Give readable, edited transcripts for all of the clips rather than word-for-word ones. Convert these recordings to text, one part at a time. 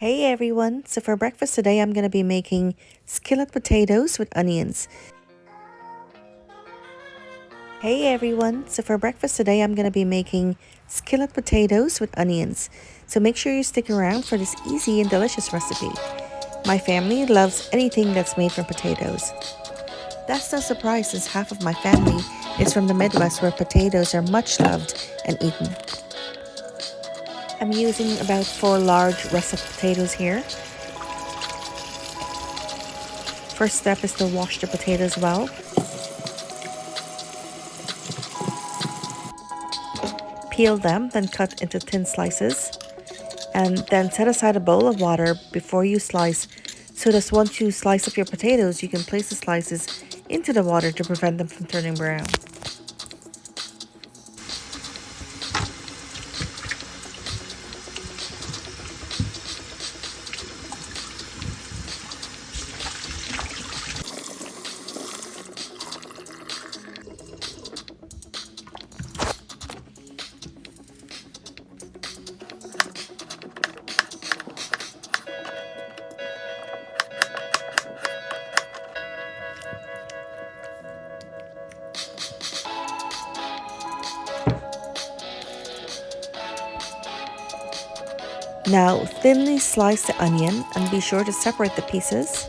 Hey everyone, so for breakfast today I'm going to be making skillet potatoes with onions. Hey everyone, so for breakfast today I'm going to be making skillet potatoes with onions. So make sure you stick around for this easy and delicious recipe. My family loves anything that's made from potatoes. That's no surprise since half of my family is from the Midwest where potatoes are much loved and eaten. I'm using about 4 large russet potatoes here. First step is to wash the potatoes well. Peel them, then cut into thin slices. And then set aside a bowl of water before you slice, so that once you slice up your potatoes, you can place the slices into the water to prevent them from turning brown. Now thinly slice the onion and be sure to separate the pieces.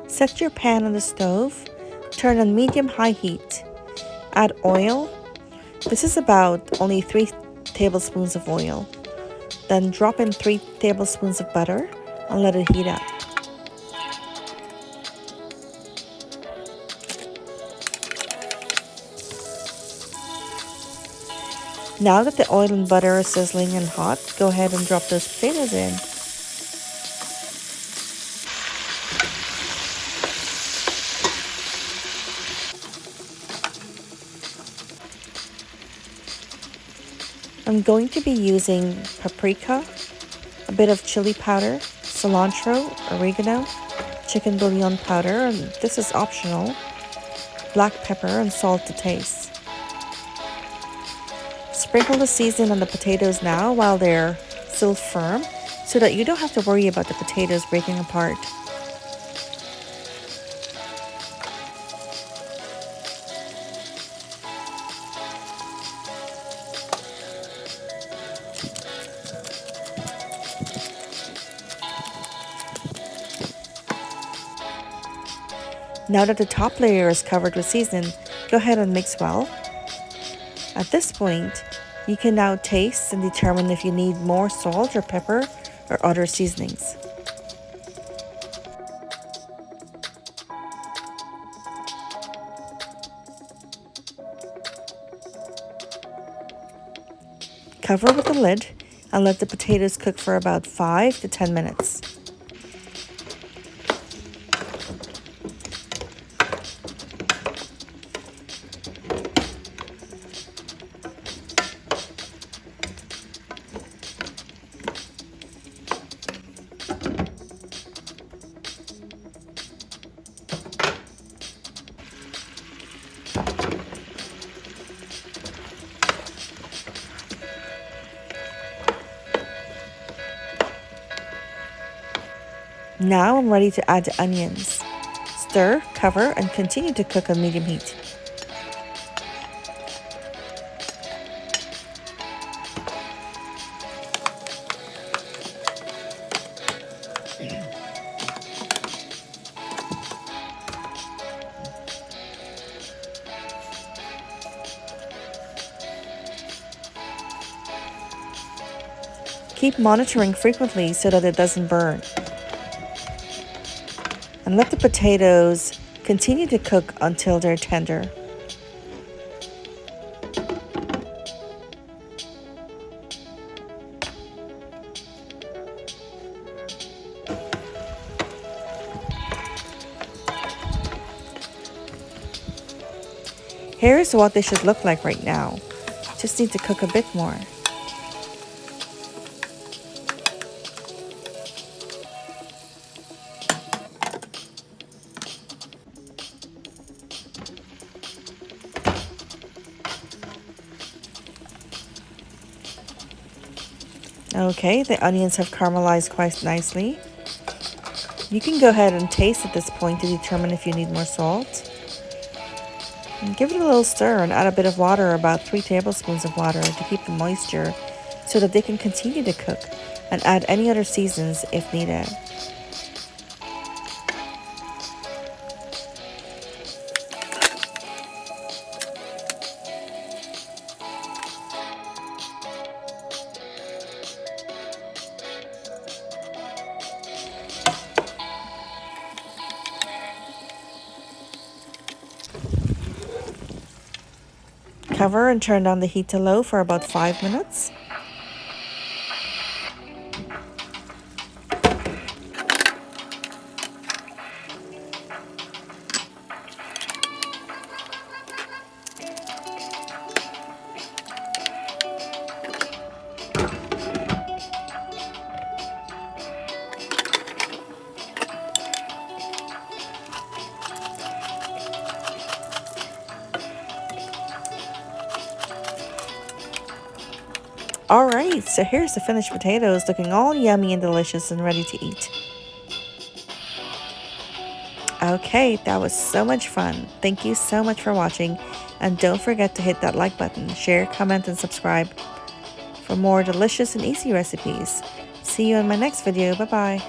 Set your pan on the stove, turn on medium-high heat. Add oil. This is about only 3 tablespoons of oil. Then drop in 3 tablespoons of butter and let it heat up. Now that the oil and butter are sizzling and hot, go ahead and drop those potatoes in. I'm going to be using paprika, a bit of chili powder, cilantro, oregano, chicken bouillon powder, and this is optional, black pepper and salt to taste. Sprinkle the seasoning on the potatoes now while they're still firm, so that you don't have to worry about the potatoes breaking apart. Now that the top layer is covered with seasoning, go ahead and mix well. At this point, you can now taste and determine if you need more salt or pepper or other seasonings. Cover with a lid and let the potatoes cook for about 5 to 10 minutes. Now I'm ready to add the onions. Stir, cover, and continue to cook on medium heat. Keep monitoring frequently so that it doesn't burn. And let the potatoes continue to cook until they're tender. Here's what they should look like right now. Just need to cook a bit more. Okay, the onions have caramelized quite nicely. You can go ahead and taste at this point to determine if you need more salt. And give it a little stir and add a bit of water, about 3 tablespoons of water, to keep the moisture so that they can continue to cook, and add any other seasons if needed. Cover and turn down the heat to low for about 5 minutes. Alright, so here's the finished potatoes, looking all yummy and delicious and ready to eat. Okay, that was so much fun. Thank you so much for watching, and don't forget to hit that like button, share, comment, and subscribe for more delicious and easy recipes. See you in my next video. Bye-bye.